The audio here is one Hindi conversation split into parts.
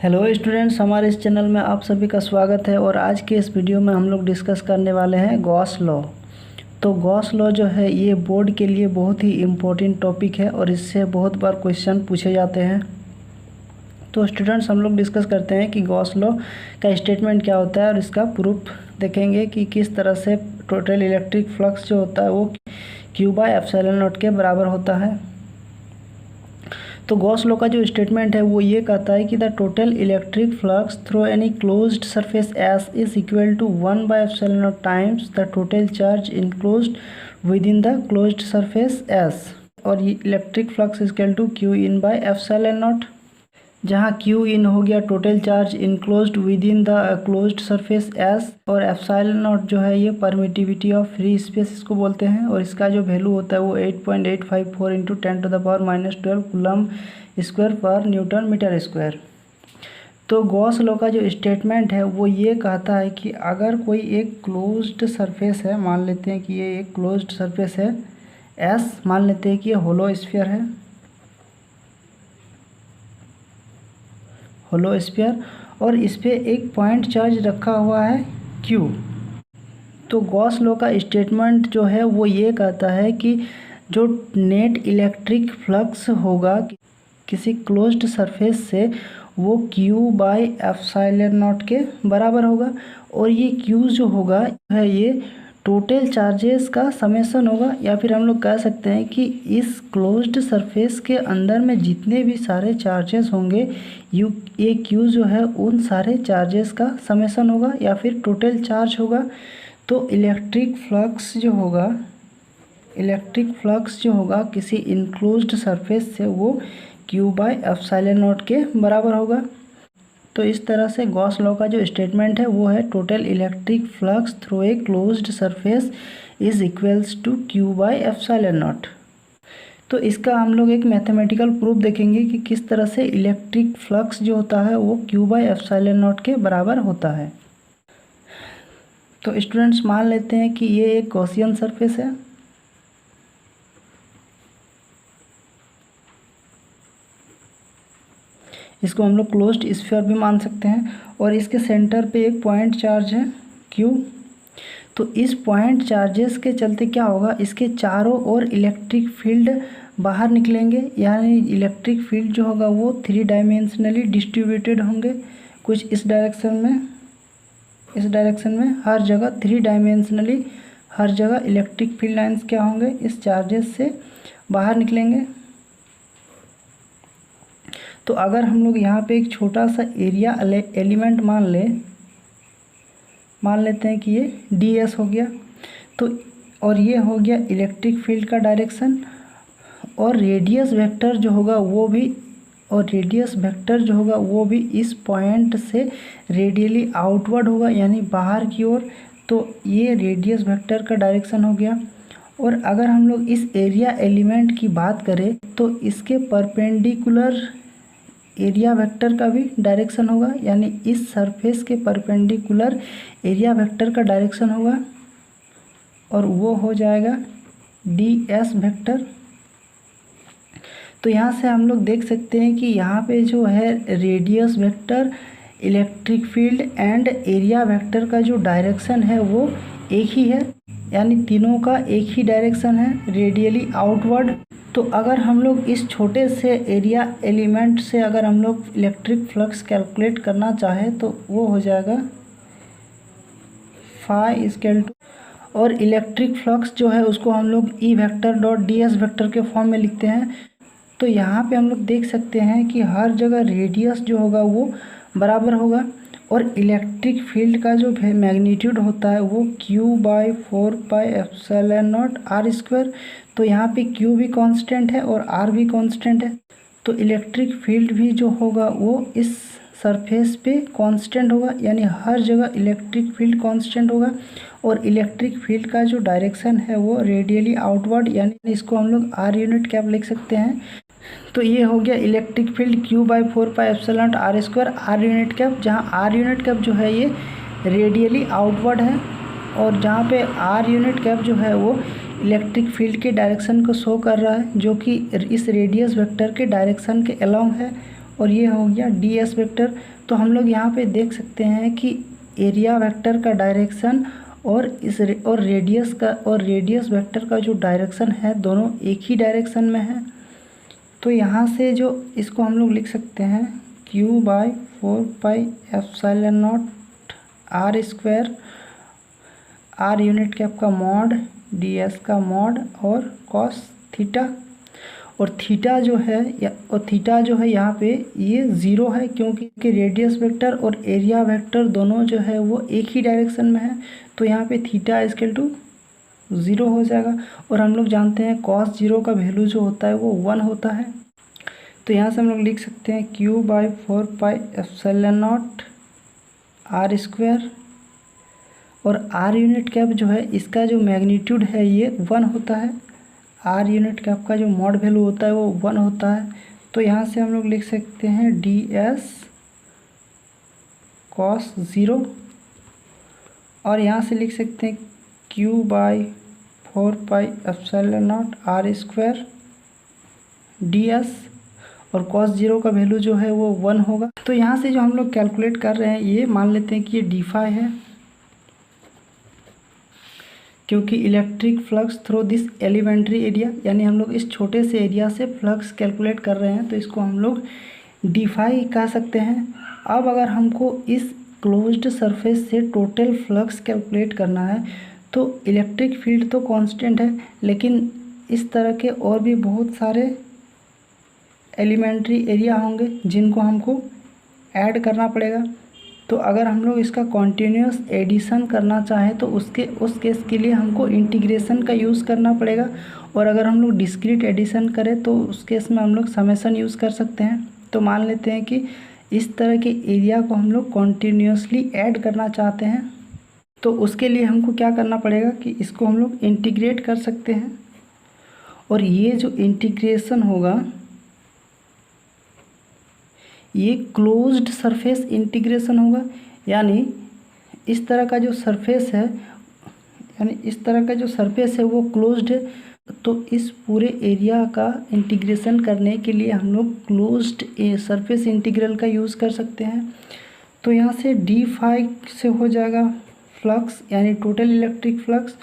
हेलो स्टूडेंट्स, हमारे इस चैनल में आप सभी का स्वागत है। और आज के इस वीडियो में हम लोग डिस्कस करने वाले हैं गॉस लॉ। तो गॉस लॉ जो है ये बोर्ड के लिए बहुत ही इम्पोर्टेंट टॉपिक है और इससे बहुत बार क्वेश्चन पूछे जाते हैं। तो स्टूडेंट्स, हम लोग डिस्कस करते हैं कि गॉस लॉ का स्टेटमेंट क्या होता है और इसका प्रूफ देखेंगे कि किस तरह से टोटल इलेक्ट्रिक फ्लक्स जो होता है वो Q/ε0 के बराबर होता है। तो गॉस लॉ का जो स्टेटमेंट है वो ये कहता है कि the total electric flux through any closed surface S is equal to 1/ε0 times the total charge enclosed within the closed surface S. और ये electric flux is equal to Q/ε0, जहाँ Q इन हो गया total charge enclosed within the closed surface S, और ε0 जो है ये परमिटिविटी ऑफ फ्री स्पेस इसको बोलते हैं। और इसका जो वैल्यू होता है वो 8.854 इंटू 10⁻⁻12 कूलम स्क्वायर पर न्यूटन मीटर स्क्वायर। तो गॉस लॉ का जो स्टेटमेंट है वो ये कहता है कि अगर कोई एक क्लोज्ड सरफेस है, मान लेते हैं कि ये एक क्लोज्ड सरफेस है एस, मान लेते हैं कि ये होलो स्फीयर है, होलो स्फीयर, और इस पे एक पॉइंट चार्ज रखा हुआ है Q। तो गॉस लॉ का स्टेटमेंट जो है वो ये कहता है कि जो नेट इलेक्ट्रिक फ्लक्स होगा किसी क्लोज्ड सरफेस से वो Q/ε0 के बराबर होगा। और ये Q जो होगा है ये टोटल चार्जेस का समेसन होगा, या फिर हम लोग कह सकते हैं कि इस क्लोज्ड सरफेस के अंदर में जितने भी सारे चार्जेस होंगे ये Q जो है उन सारे चार्जेस का समेसन होगा या फिर टोटल चार्ज होगा। तो इलेक्ट्रिक फ्लक्स जो होगा किसी इनक्लोज्ड सरफेस से वो Q/ε0 के बराबर होगा। तो इस तरह से गॉस लॉ का जो स्टेटमेंट है वो है total electric flux through a closed surface is equals to Q/ε0। तो इसका हम लोग एक मैथमेटिकल प्रूफ देखेंगे कि किस तरह से इलेक्ट्रिक फ्लक्स जो होता है वो Q/ε0 के बराबर होता है। तो स्टूडेंट्स, मान लेते हैं कि ये एक गॉसियन सरफेस है, इसको हम लोग क्लोज्ड स्फीयर भी मान सकते हैं, और इसके सेंटर पे एक पॉइंट चार्ज है Q। तो इस पॉइंट चार्जेस के चलते क्या होगा, इसके चारों ओर इलेक्ट्रिक फील्ड बाहर निकलेंगे, यानी इलेक्ट्रिक फील्ड जो होगा वो 3 डायमेंशनली डिस्ट्रीब्यूटेड होंगे। कुछ इस डायरेक्शन में हर जगह 3 डायमेंशनली हर जगह इलेक्ट्रिक फील्ड लाइंस क्या होंगे, इस चार्जेस से बाहर निकलेंगे। तो अगर हम लोग यहाँ पे एक छोटा सा एरिया एलिमेंट मान लेते हैं कि ये ds हो गया, तो और ये हो गया इलेक्ट्रिक फील्ड का डायरेक्शन, और रेडियस वेक्टर जो होगा वो भी इस पॉइंट से रेडियली आउटवर्ड होगा, यानी बाहर की ओर। तो ये रेडियस वेक्टर का डायरेक्शन हो गया। और अगर हम लोग इस एरिया एलिमेंट की बात करें तो इसके परपेंडिकुलर एरिया वेक्टर का भी डायरेक्शन होगा, यानी इस सरफेस के परपेंडिकुलर एरिया वेक्टर का डायरेक्शन होगा, और वो हो जाएगा ds वेक्टर। तो यहाँ से हम लोग देख सकते हैं कि यहाँ पे जो है radius vector, electric field and area vector का जो डायरेक्शन है वो एक ही है, यानी तीनों का एक ही डायरेक्शन है, रेडियली आउटवर्ड। तो अगर हम लोग इस छोटे से एरिया एलिमेंट से अगर हम लोग इलेक्ट्रिक फ्लक्स कैलकुलेट करना चाहें तो वो हो जाएगा phi = और इलेक्ट्रिक फ्लक्स जो है उसको हम लोग E∇ds वेक्टर के फॉर्म में लिखते हैं। तो यहाँ पे हम लोग देख सकते हैं कि हर जगह रेडियस जो होगा वो बराबर होगा, और इलेक्ट्रिक फील्ड का जो मैग्नीट्यूड होता है वो Q/4πε0r²। तो यहाँ पे Q भी कांस्टेंट है और R भी कांस्टेंट है। तो इलेक्ट्रिक फील्ड भी जो होगा वो इस सरफेस पे कांस्टेंट होगा, यानी हर जगह इलेक्ट्रिक फील्ड कांस्टेंट होगा। और इलेक्ट्रिक फील्ड का जो डायरेक्शन है वो रेडियली आउटवर्ड, यानी इसको हम लोग R यूनिट कैप लिख सकते हैं। तो ये हो गया electric field Q/4πε0r², R unit cap, जहाँ R यूनिट कैप जो है ये रेडियली आउटवर्ड है, और जहाँ पे R यूनिट कैप जो है वो इलेक्ट्रिक फील्ड के डायरेक्शन को शो कर रहा है, जो कि इस रेडियस वेक्टर के डायरेक्शन के अलोंग है। और ये हो गया डी एस वेक्टर। तो हम लोग यहाँ पे देख सकते हैं कि एरिया वेक्टर का डायरेक्शन और रेडियस वेक्टर का जो डायरेक्शन है दोनों एक ही डायरेक्शन में है। तो यहाँ से जो इसको हम लोग लिख सकते हैं Q/4πε0 R square, R unit cap का मॉड, डी एस का मॉड और कॉस थीटा। और थीटा जो है यहाँ पे ये ज़ीरो है क्योंकि रेडियस वेक्टर और एरिया वेक्टर दोनों जो है वो एक ही डायरेक्शन में है। तो यहाँ पे थीटा इक्वल टू 0 हो जाएगा। और हम लोग जानते हैं कॉस 0 का वैल्यू जो होता है वो 1 होता है। तो यहाँ से हम लोग लिख सकते हैं Q/4πε0 आर स्क्वायर, और आर यूनिट कैप जो है इसका जो मैग्नीट्यूड है ये 1 होता है। आर यूनिट कैप का जो मॉड वैल्यू होता है वो 1 होता है। तो यहाँ से हम लोग लिख सकते हैं डी एस कॉस 0, और यहाँ से लिख सकते हैं Q/4πε0 R square D S, और कॉस 0 का वैल्यू जो है वो 1 होगा। तो यहाँ से जो हम लोग कैलकुलेट कर रहे हैं ये मान लेते हैं कि ये d∅ है, क्योंकि electric flux through this elementary area, यानी हम लोग इस छोटे से एरिया से फ्लक्स कैलकुलेट कर रहे हैं तो इसको हम लोग d∅ कह सकते हैं। अब अगर हमको इस क्लोज्ड सरफेस से टोटल फ्लक्स कैलकुलेट करना है तो इलेक्ट्रिक फील्ड तो कांस्टेंट है, लेकिन इस तरह के और भी बहुत सारे एलिमेंट्री एरिया होंगे जिनको हमको ऐड करना पड़ेगा। तो अगर हम लोग इसका कॉन्टीन्यूस एडिशन करना चाहें तो उस केस के लिए हमको इंटीग्रेशन का यूज़ करना पड़ेगा, और अगर हम लोग डिस्क्रीट एडिशन करें तो उस केस में हम लोग समेशन यूज़ कर सकते हैं। तो मान लेते हैं कि इस तरह के एरिया को हम लोग कॉन्टीन्यूसली ऐड करना चाहते हैं, तो उसके लिए हमको क्या करना पड़ेगा कि इसको हम लोग इंटीग्रेट कर सकते हैं। और ये जो इंटीग्रेशन होगा ये क्लोज्ड सरफेस इंटीग्रेशन होगा, यानी इस तरह का जो सरफेस है वो क्लोज्ड है। तो इस पूरे एरिया का इंटीग्रेशन करने के लिए हम लोग क्लोज्ड सरफेस इंटीग्रल का यूज़ कर सकते हैं। तो यहाँ से d∅ से हो जाएगा फ्लक्स यानी टोटल इलेक्ट्रिक फ्लक्स,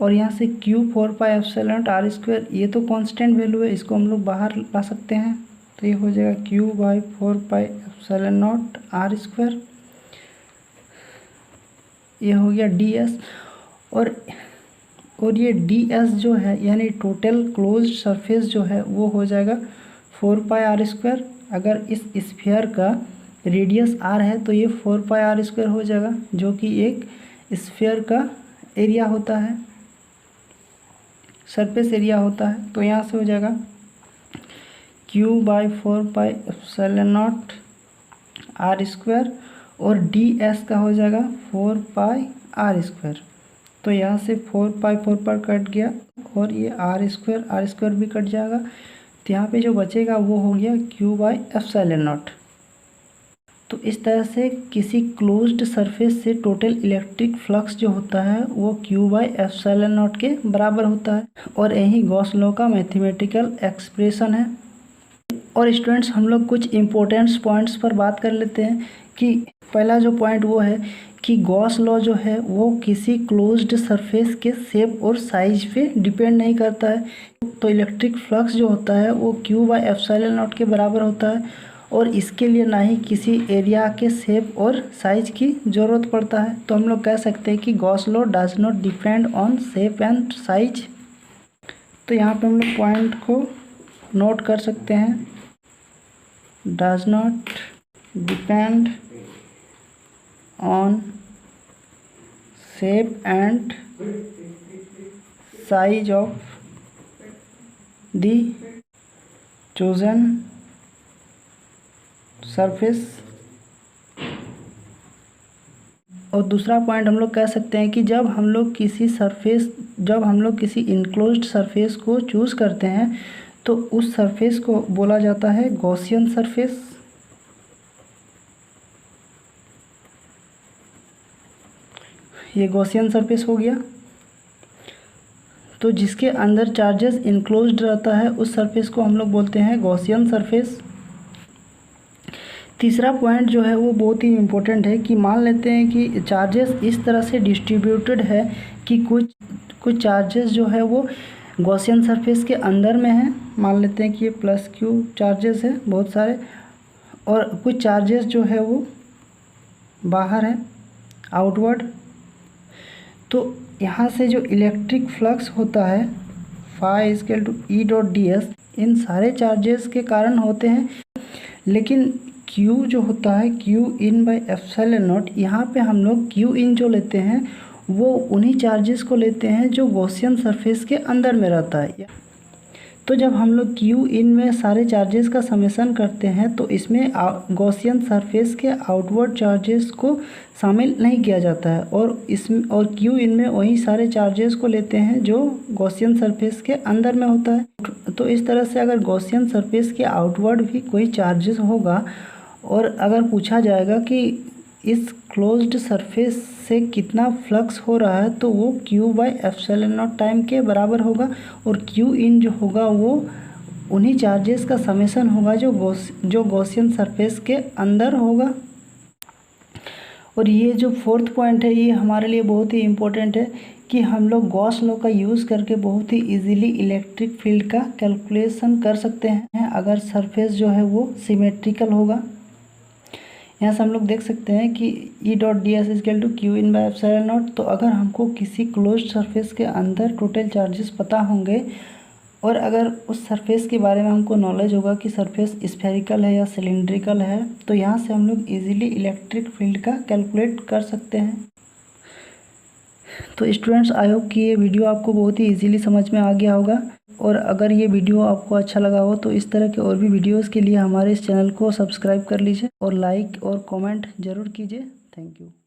और यहाँ से Q/4πε0 आर स्क्वायर, ये तो कांस्टेंट वैल्यू है, इसको हम लोग बाहर ला सकते हैं। तो ये हो जाएगा Q/4πε0 आर स्क्वायर, ये हो गया ds। और ये ds जो है यानी टोटल क्लोज्ड सरफेस जो है वो हो जाएगा 4πr²। अगर इस स्फीयर का रेडियस r है तो ये 4πr² हो जाएगा, जो कि एक स्फीयर का एरिया होता है, सरफेस एरिया होता है। तो यहाँ से हो जाएगा Q/4πε0 r², और ds का हो जाएगा 4πr²। तो यहाँ से 4π कट गया, और ये r² भी कट जाएगा। तो यहाँ पे जो बचेगा वो हो गया Q/ε0। तो इस तरह से किसी क्लोज्ड सरफेस से टोटल इलेक्ट्रिक फ्लक्स जो होता है वो Q/ε0 के बराबर होता है, और यही गॉस लॉ का मैथमेटिकल एक्सप्रेशन है। और स्टूडेंट्स हम लोग कुछ इम्पोर्टेंट्स पॉइंट्स पर बात कर लेते हैं कि पहला जो पॉइंट वो है कि गॉस लॉ जो है वो किसी क्लोज्ड सरफेस के शेप और साइज पे डिपेंड नहीं करता है। तो इलेक्ट्रिक फ्लक्स जो होता है वो Q/ε0 के बराबर होता है, और इसके लिए ना ही किसी एरिया के शेप और साइज की ज़रूरत पड़ता है। तो हम लोग कह सकते हैं कि Gauss law does not depend on shape and size. तो यहाँ पे हम लोग पॉइंट को नोट कर सकते हैं, does not depend on shape and size of the chosen surface. और दूसरा पॉइंट हम लोग कह सकते हैं कि जब हम लोग किसी इनक्लोज्ड सरफेस को चूज़ करते हैं तो उस सरफेस को बोला जाता है गॉसियन सरफेस। ये गॉसियन सरफेस हो गया। तो जिसके अंदर चार्जेस इनक्लोज्ड रहता है उस सरफेस को हम लोग बोलते हैं गॉसियन सरफेस। तीसरा पॉइंट जो है वो बहुत ही इम्पोर्टेंट है कि मान लेते हैं कि चार्जेस इस तरह से डिस्ट्रीब्यूटेड है कि कुछ चार्जेस जो है वो गॉसियन सरफेस के अंदर में है। मान लेते हैं कि ये प्लस क्यू चार्जेस है बहुत सारे, और कुछ चार्जेस जो है वो बाहर है, आउटवर्ड। तो यहाँ से जो इलेक्ट्रिक फ्लक्स होता है phi equal to E dot D S, इन सारे चार्जेस के कारण होते हैं। लेकिन Q जो होता है Q in by epsilon not, यहाँ पे हम लोग Q इन जो लेते हैं वो उन्हीं चार्जेस को लेते हैं जो गॉसियन सरफेस के अंदर में रहता है। तो जब हम लोग Q इन में सारे चार्जेस का समेसन करते हैं तो इसमें गॉसियन सरफेस के आउटवर्ड चार्जेस को शामिल नहीं किया जाता है, और Q इन में वही सारे चार्जेस को लेते हैं जो गॉसियन सरफेस के अंदर में होता है। तो इस तरह से अगर गॉसियन सरफेस के आउटवर्ड भी कोई चार्जेस होगा और अगर पूछा जाएगा कि इस क्लोज्ड सरफेस से कितना फ्लक्स हो रहा है तो वो Q by epsilon not time के बराबर होगा, और Q इन जो होगा वो उन्हीं चार्जेस का समेसन होगा जो गॉसियन सरफेस के अंदर होगा। और ये जो फोर्थ पॉइंट है ये हमारे लिए बहुत ही इम्पोर्टेंट है कि हम लोग गॉस लॉ का यूज़ करके बहुत ही इजीली इलेक्ट्रिक फील्ड का कैलकुलेशन कर सकते हैं अगर सरफेस जो है वो सिमेट्रिकल होगा। यहाँ से हम लोग देख सकते हैं कि E dot D S equal to Q in by epsilon naught. तो अगर हमको किसी क्लोज्ड सरफेस के अंदर टोटल चार्जेस पता होंगे और अगर उस सरफेस के बारे में हमको नॉलेज होगा कि सरफेस स्फेरिकल है या सिलिंड्रिकल है, तो यहाँ से हम लोग इजीली इलेक्ट्रिक फील्ड का कैलकुलेट कर सकते हैं। तो स्टूडेंट्स, आई होप कि ये वीडियो आपको बहुत ही इजीली समझ में आ गया होगा, और अगर ये वीडियो आपको अच्छा लगा हो तो इस तरह के और भी वीडियोस के लिए हमारे इस चैनल को सब्सक्राइब कर लीजिए और लाइक और कमेंट ज़रूर कीजिए। Thank you.